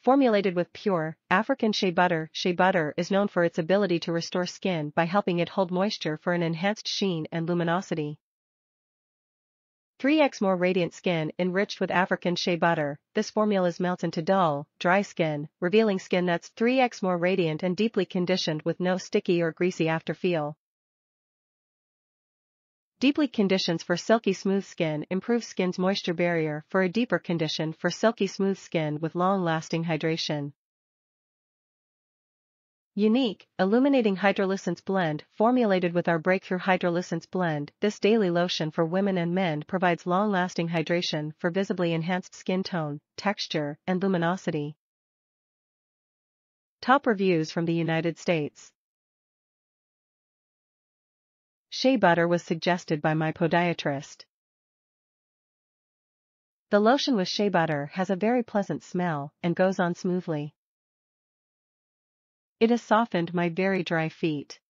Formulated with pure, African shea butter. Shea butter is known for its ability to restore skin by helping it hold moisture for an enhanced sheen and luminosity. 3x more radiant skin enriched with African shea butter. This formula melts into dull, dry skin, revealing skin that's 3x more radiant and deeply conditioned with no sticky or greasy afterfeel. Deeply conditions for silky smooth skin. Improves skin's moisture barrier for a deeper condition for silky smooth skin with long-lasting hydration. Unique, illuminating hydralucence blend. Formulated with our breakthrough hydralucence blend, this daily lotion for women and men provides long-lasting hydration for visibly enhanced skin tone, texture, and luminosity. Top reviews from the United States. Shea butter was suggested by my podiatrist. The lotion with shea butter has a very pleasant smell and goes on smoothly. It has softened my very dry feet.